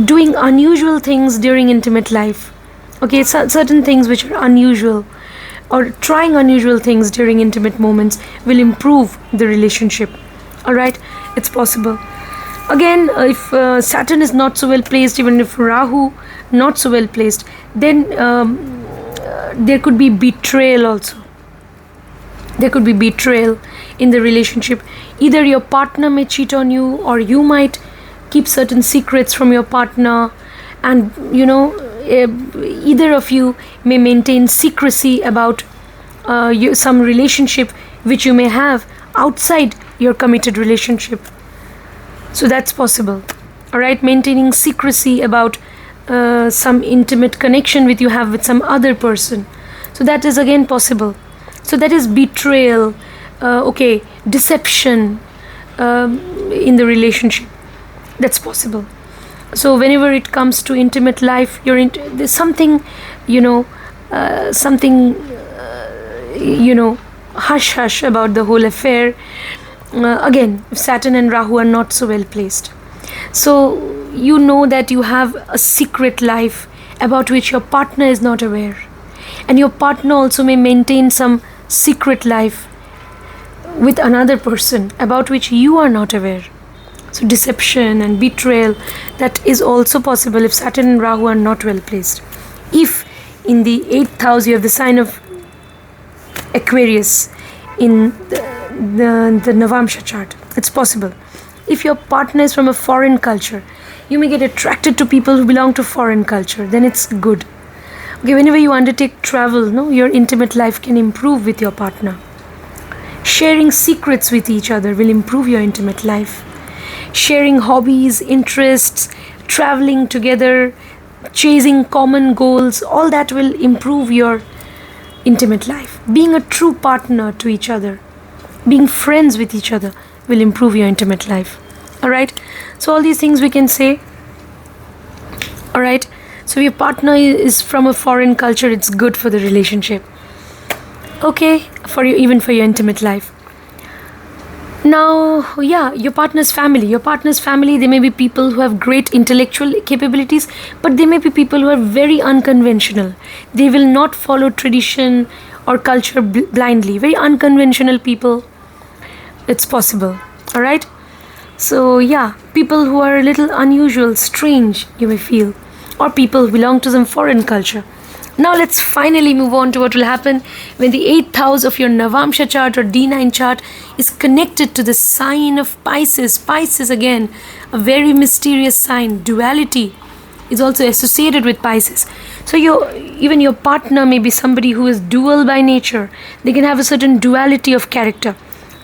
doing unusual things during intimate life. Okay, certain things which are unusual, or trying unusual things during intimate moments will improve the relationship. Alright, it's possible. Again, if Saturn is not so well placed, even if Rahu not so well placed, then there could be betrayal also. There could be betrayal in the relationship. Either your partner may cheat on you, or you might keep certain secrets from your partner, and either of you may maintain secrecy about some relationship which you may have outside your committed relationship. So that's possible. Alright, maintaining secrecy about some intimate connection you have with some other person. So that is again possible. So that is betrayal, deception in the relationship. That's possible. So whenever it comes to intimate life, there's something, hush-hush about the whole affair. Again, if Saturn and Rahu are not so well placed. So you know that you have a secret life about which your partner is not aware. And your partner also may maintain some secret life with another person about which you are not aware. So deception and betrayal, that is also possible if Saturn and Rahu are not well placed. If in the 8th house you have the sign of Aquarius in the Navamsha chart, it's possible. If your partner is from a foreign culture, you may get attracted to people who belong to foreign culture, then it's good. Okay, whenever you undertake travel, your intimate life can improve with your partner. Sharing secrets with each other will improve your intimate life. Sharing hobbies, interests, traveling together, chasing common goals, all that will improve your intimate life. Being a true partner to each other, being friends with each other will improve your intimate life. Alright, so all these things we can say. Alright, so if your partner is from a foreign culture, it's good for the relationship. Okay, even for your intimate life. Now, yeah, your partner's family. Your partner's family, they may be people who have great intellectual capabilities, but they may be people who are very unconventional. They will not follow tradition or culture blindly. Very unconventional people. It's possible. All right. So, yeah, people who are a little unusual, strange, you may feel, or people who belong to some foreign culture. Now let's finally move on to what will happen when the 8th house of your Navamsha chart or D9 chart is connected to the sign of Pisces. Pisces, again, a very mysterious sign. Duality is also associated with Pisces. So even your partner may be somebody who is dual by nature. They can have a certain duality of character.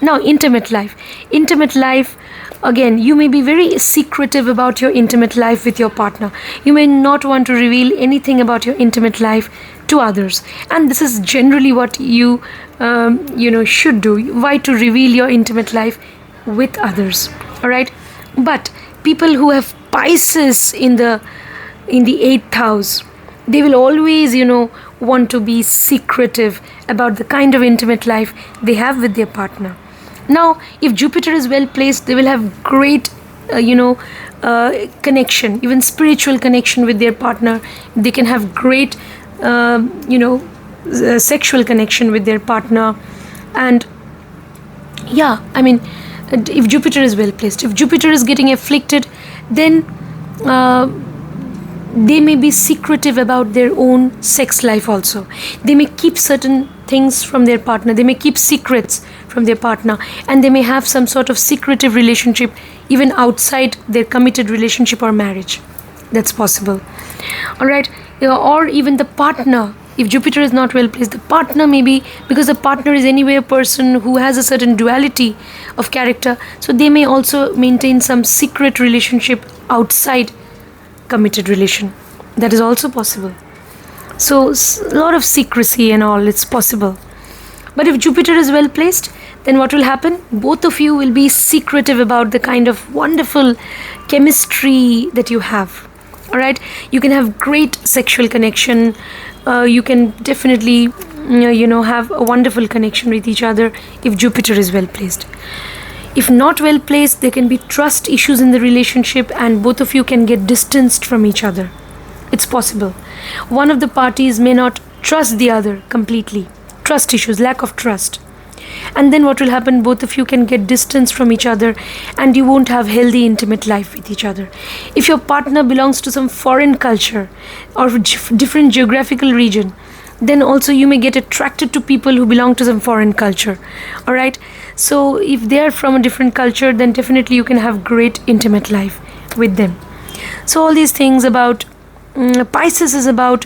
Now, intimate life. Intimate life, again, you may be very secretive about your intimate life with your partner. You may not want to reveal anything about your intimate life to others. And this is generally what you should do. Why to reveal your intimate life with others? All right. But people who have Pisces in the 8th house, they will always, want to be secretive about the kind of intimate life they have with their partner. Now, if Jupiter is well placed, they will have great, connection, even spiritual connection with their partner. They can have great, sexual connection with their partner. And yeah, I mean, if Jupiter is well placed, if Jupiter is getting afflicted, then they may be secretive about their own sex life also. They may keep certain things from their partner. They may keep secrets from their partner, and they may have some sort of secretive relationship even outside their committed relationship or marriage. That's possible. All right. Or even the partner, if Jupiter is not well placed, the partner may be, because the partner is anyway a person who has a certain duality of character, so they may also maintain some secret relationship outside committed relation. That is also possible. So a lot of secrecy and all, it's possible. But if Jupiter is well placed, then what will happen? Both of you will be secretive about the kind of wonderful chemistry that you have. All right, you can have great sexual connection. You can definitely, have a wonderful connection with each other if Jupiter is well placed. If not well placed, there can be trust issues in the relationship, and both of you can get distanced from each other. It's possible. One of the parties may not trust the other completely. Trust issues, lack of trust. And then what will happen? Both of you can get distance from each other, and you won't have healthy intimate life with each other. If your partner belongs to some foreign culture or different geographical region, then also you may get attracted to people who belong to some foreign culture. All right. So if they are from a different culture, then definitely you can have great intimate life with them. So all these things about Pisces is about,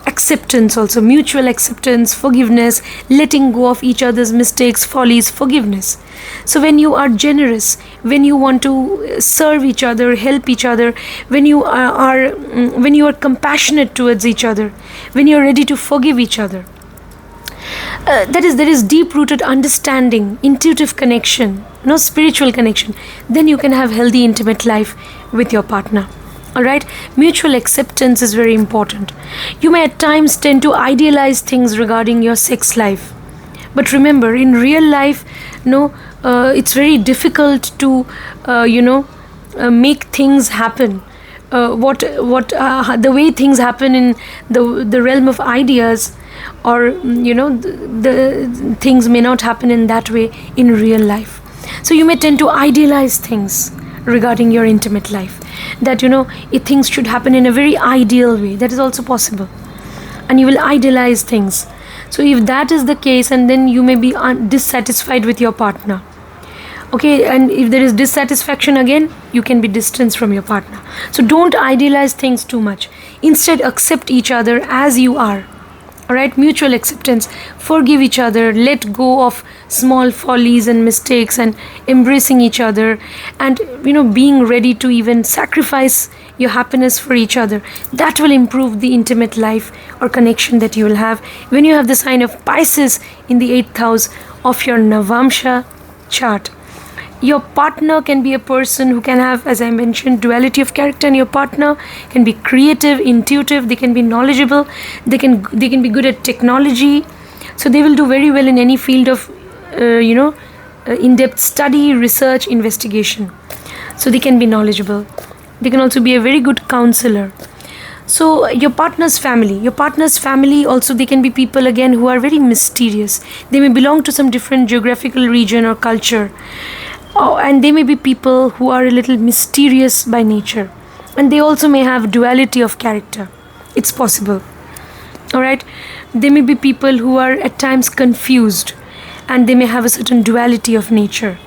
acceptance also, mutual acceptance, forgiveness, letting go of each other's mistakes, follies, forgiveness. So when you are generous, when you want to serve each other, help each other, when you are compassionate towards each other, when you are ready to forgive each other, there is deep-rooted understanding, intuitive connection, spiritual connection, then you can have healthy intimate life with your partner. All right, mutual acceptance is very important. You may at times tend to idealize things regarding your sex life, but remember, in real life, it's very difficult to make things happen. The way things happen in the realm of ideas, or the things may not happen in that way in real life. So you may tend to idealize things regarding your intimate life, that if things should happen in a very ideal way. That is also possible, and you will idealize things. So if that is the case, and then you may be dissatisfied with your partner. Okay, and if there is dissatisfaction, again you can be distanced from your partner. So don't idealize things too much. Instead, accept each other as you are. All right, mutual acceptance, forgive each other, let go of small follies and mistakes, and embracing each other, and being ready to even sacrifice your happiness for each other. That will improve the intimate life or connection that you will have when you have the sign of Pisces in the 8th house of your Navamsha chart. Your partner can be a person who can have, as I mentioned, duality of character, and your partner can be creative, intuitive, they can be knowledgeable, they can be good at technology. So they will do very well in any field of in-depth study, research, investigation. So they can be knowledgeable. They can also be a very good counselor. So your partner's family also, they can be people again who are very mysterious. They may belong to some different geographical region or culture. And they may be people who are a little mysterious by nature. And they also may have duality of character. It's possible. Alright? They may be people who are at times confused. And they may have a certain duality of nature.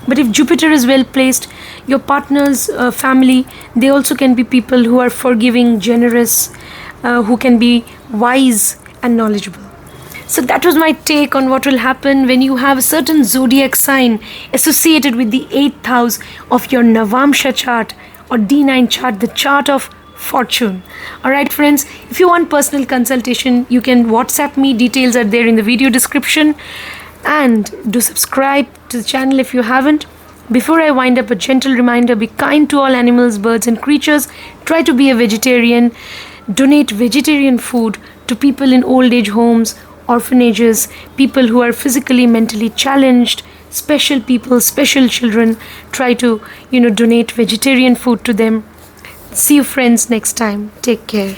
But if Jupiter is well placed, your partner's family, they also can be people who are forgiving, generous, who can be wise and knowledgeable. So that was my take on what will happen when you have a certain zodiac sign associated with the 8th house of your Navamsha chart or D9 chart, the chart of fortune. Alright friends, if you want personal consultation, you can WhatsApp me. Details are there in the video description. And do subscribe to the channel if you haven't. Before I wind up, a gentle reminder: be kind to all animals, birds and creatures. Try to be a vegetarian. Donate vegetarian food to people in old age homes, orphanages, people who are physically, mentally challenged, special people, special children. Try to, donate vegetarian food to them. See you friends next time. Take care.